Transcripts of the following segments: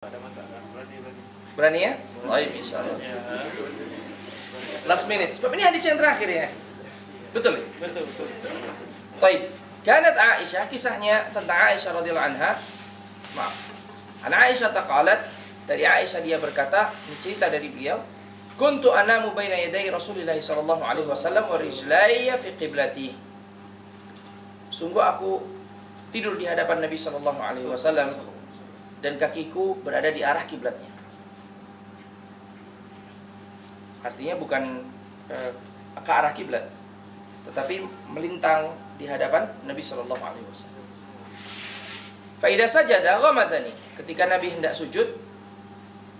Ada masalah, berani. Berani ya? Baik, insyaallah. Last minute. Sebab ini hadis yang terakhir ya. Betul ya? Betul. Baik. Kanat Aisyah, kisahnya tentang Aisyah radhiyallahu anha. Maaf. An Aisyah taqalat, dari Aisyah dia berkata, cerita dari beliau, kuntu anamu baina yaday Rasulillah sallallahu alaihi wasallam wa rijlayya fi qiblati. Sungguh aku tidur di hadapan Nabi sallallahu alaihi wasallam dan kakiku berada di arah kiblatnya. Artinya bukan ke arah kiblat, tetapi melintang di hadapan Nabi sallallahu alaihi wasallam. Fa idza sajada ghamazani. Ketika Nabi hendak sujud,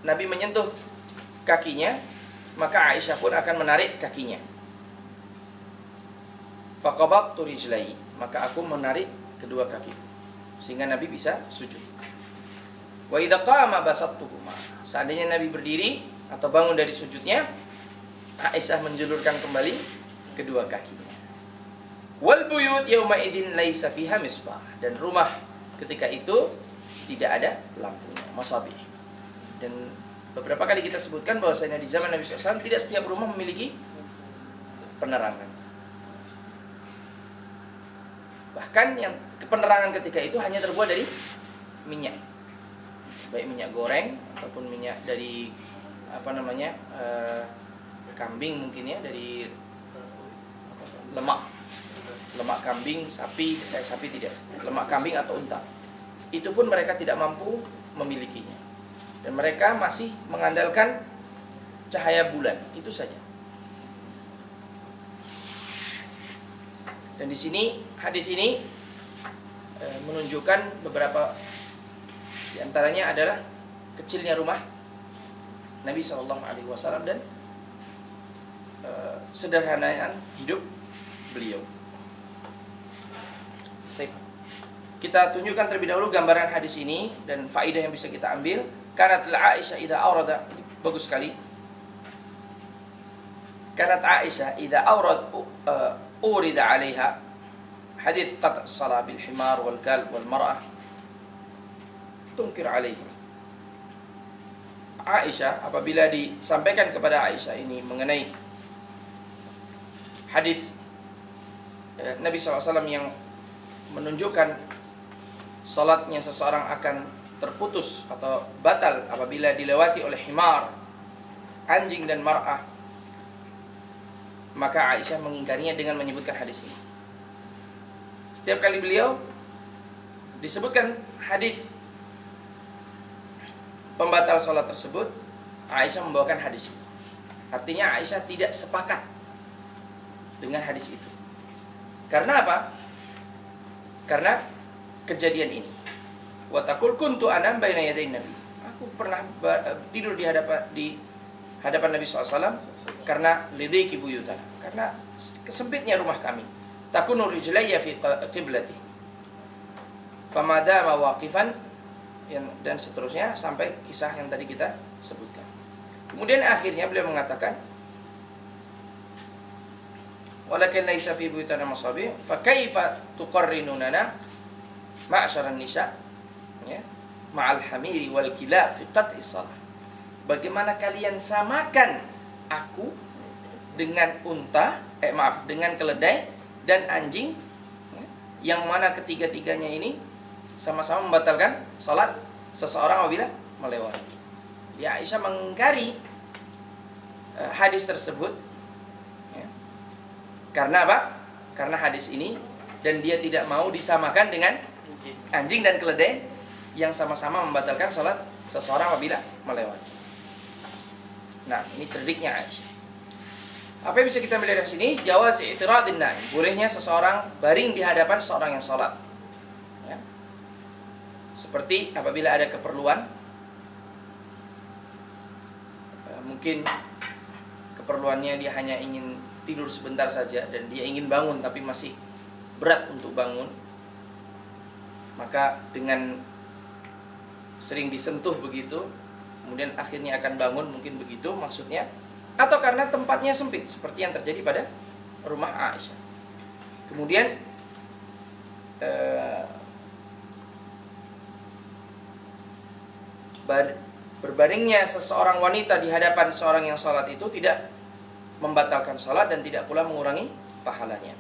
Nabi menyentuh kakinya, maka Aisyah pun akan menarik kakinya. Fa qabadtu rijlai. Maka aku menarik kedua kakiku sehingga Nabi bisa sujud. Wa idza qama basattuhuma. Seandainya Nabi berdiri atau bangun dari sujudnya, Aisyah menjulurkan kembali kedua kakinya. Wal buyut yauma idzin laisa fiha misbah. Dan rumah ketika itu tidak ada lampunya, masabih. Dan beberapa kali kita sebutkan bahwasanya di zaman Nabi SAW tidak setiap rumah memiliki penerangan. Bahkan yang penerangan ketika itu hanya terbuat dari minyak, baik minyak goreng ataupun minyak dari kambing mungkin ya, dari lemak kambing, sapi tidak, lemak kambing atau unta. Itu pun mereka tidak mampu memilikinya, dan mereka masih mengandalkan cahaya bulan itu saja. Dan di sini hadis ini menunjukkan beberapa, di antaranya adalah kecilnya rumah Nabi SAW dan sederhanaan hidup beliau. Baik. Kita tunjukkan terlebih dahulu gambaran hadis ini dan faedah yang bisa kita ambil. Kanat Aisyah idza awrada, bagus sekali. Kanat Aisyah idza awrad urida 'alaiha hadits qat' as-salah bil himar wal kalb wal mar'ah tunkir 'alaihi. Aisyah, apabila disampaikan kepada Aisyah ini mengenai hadis Nabi SAW yang menunjukkan salatnya seseorang akan terputus atau batal apabila dilewati oleh himar, anjing dan mar'ah, maka Aisyah mengingkarinya dengan menyebutkan hadis ini. Setiap kali beliau disebutkan hadis pembatal salat tersebut, Aisyah membawakan hadis ini. Artinya Aisyah tidak sepakat dengan hadis itu. Karena apa? Karena kejadian ini. Wa taqul kuntu anam baina yaday Nabi. Aku pernah tidur di hadapan Nabi SAW karena lidiki buyutan, karena kesempitnya rumah kami. Takunu rijlayya fi qiblati. Famada mawaqifan, dan seterusnya sampai kisah yang tadi kita sebutkan. Kemudian akhirnya beliau mengatakan, walakin laisa fi buyutana masabih, fa kaifa tuqarrinunana ma'syaran nisa ya ma'al hamiri wal kilab fi qat'is salah. Bagaimana kalian samakan aku dengan dengan keledai dan anjing, ya, yang mana ketiga-tiganya ini sama-sama membatalkan salat seseorang apabila melewati. Ya, Aisyah mengingkari hadis tersebut. Ya. Karena apa? Karena hadis ini, dan dia tidak mau disamakan dengan anjing dan keledai yang sama-sama membatalkan salat seseorang apabila melewati. Nah, ini cerdiknya Aisyah. Apa yang bisa kita melihat dari sini? Jawaz i'tiradin naim. Bolehnya seseorang baring di hadapan seorang yang salat. Ya. Seperti apabila ada keperluan, mungkin keperluannya dia hanya ingin tidur sebentar saja dan dia ingin bangun tapi masih berat untuk bangun, maka dengan sering disentuh begitu, kemudian akhirnya akan bangun, mungkin begitu maksudnya, atau karena tempatnya sempit seperti yang terjadi pada rumah Aisyah. Kemudian berbaringnya seseorang wanita di hadapan seorang yang salat itu tidak membatalkan salat dan tidak pula mengurangi pahalanya.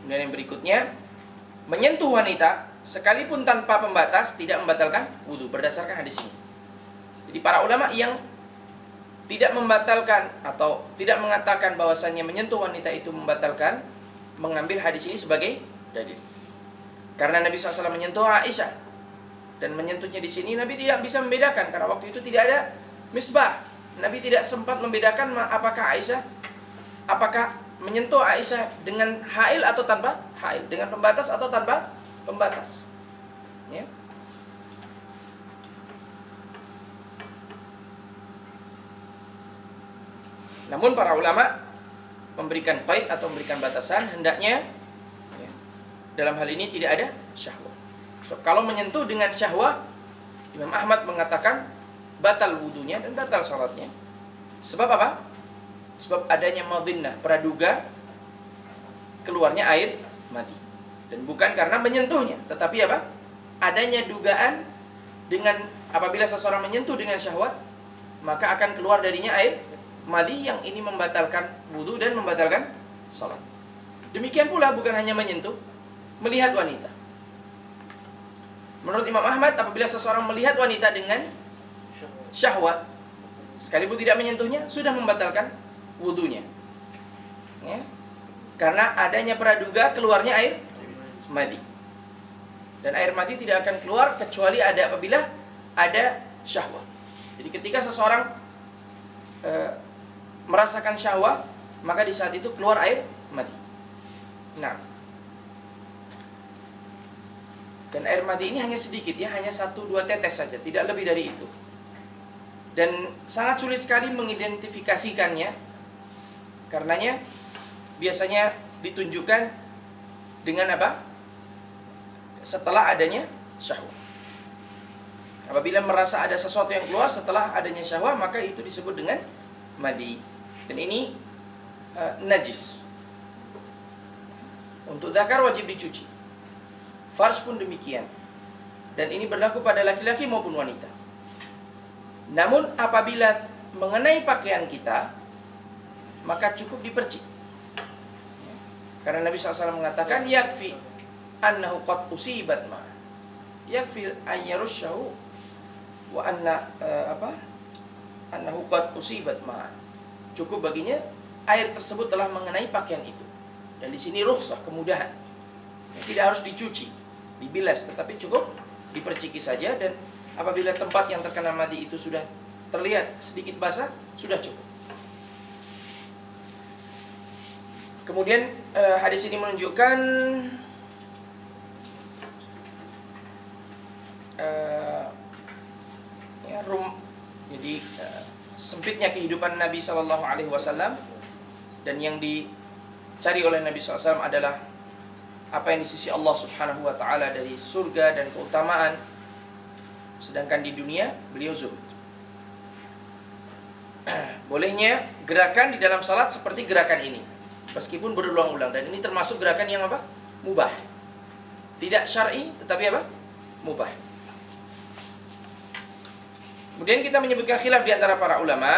Kemudian yang berikutnya, menyentuh wanita sekalipun tanpa pembatas tidak membatalkan wudu berdasarkan hadis ini. Jadi para ulama yang tidak membatalkan atau tidak mengatakan bahwasannya menyentuh wanita itu membatalkan, mengambil hadis ini sebagai dalil. Karena Nabi SAW menyentuh Aisyah, dan menyentuhnya di sini Nabi tidak bisa membedakan karena waktu itu tidak ada misbah. Nabi tidak sempat membedakan apakah menyentuh Aisyah dengan hail atau tanpa hail, dengan pembatas atau tanpa pembatas. Ya. Namun para ulama memberikan qaid atau memberikan batasan, hendaknya ya, dalam hal ini tidak ada syahwat. So, kalau menyentuh dengan syahwat, Imam Ahmad mengatakan batal wudunya dan batal salatnya. Sebab apa? Sebab adanya madhinnah, praduga keluarnya air mati. Dan bukan karena menyentuhnya, tetapi apa? Adanya dugaan dengan apabila seseorang menyentuh dengan syahwat, maka akan keluar darinya air madi yang ini membatalkan wudu dan membatalkan salat. Demikian pula bukan hanya menyentuh, melihat wanita. Menurut Imam Ahmad, apabila seseorang melihat wanita dengan syahwat, sekalipun tidak menyentuhnya, sudah membatalkan wudunya. Ya. Karena adanya praduga keluarnya air madi. Dan air madi tidak akan keluar kecuali apabila ada syahwat. Jadi ketika seseorang merasakan syahwat, maka di saat itu keluar air madi. Nah, dan air madi ini hanya sedikit ya, hanya 1-2 tetes saja, tidak lebih dari itu. Dan sangat sulit sekali mengidentifikasikannya, karenanya biasanya ditunjukkan dengan apa? Setelah adanya syahwat. Apabila merasa ada sesuatu yang keluar setelah adanya syahwat, maka itu disebut dengan madi. Dan ini najis. Untuk dzakar wajib dicuci. Farj pun demikian. Dan ini berlaku pada laki-laki maupun wanita. Namun apabila mengenai pakaian kita, maka cukup dipercik. Karena Nabi SAW mengatakan yakfi annahu qad usibat ma. Yakfi an yarushahu wa annahu qad usibat ma. Cukup baginya air tersebut telah mengenai pakaian itu. Dan di sini rukhsah, kemudahan. Tidak harus dicuci, dibilas, tetapi cukup diperciki saja. Dan apabila tempat yang terkena madi itu sudah terlihat sedikit basah, sudah cukup. Kemudian hadis ini menunjukkan sempitnya kehidupan Nabi SAW, dan yang dicari oleh Nabi SAW adalah apa yang di sisi Allah Subhanahu wa Ta'ala dari surga dan keutamaan, sedangkan di dunia beliau zuhud. Bolehnya gerakan di dalam salat seperti gerakan ini, meskipun berulang-ulang, dan ini termasuk gerakan yang apa? Mubah. Tidak syar'i, tetapi apa? Mubah. Kemudian kita menyebutkan khilaf di antara para ulama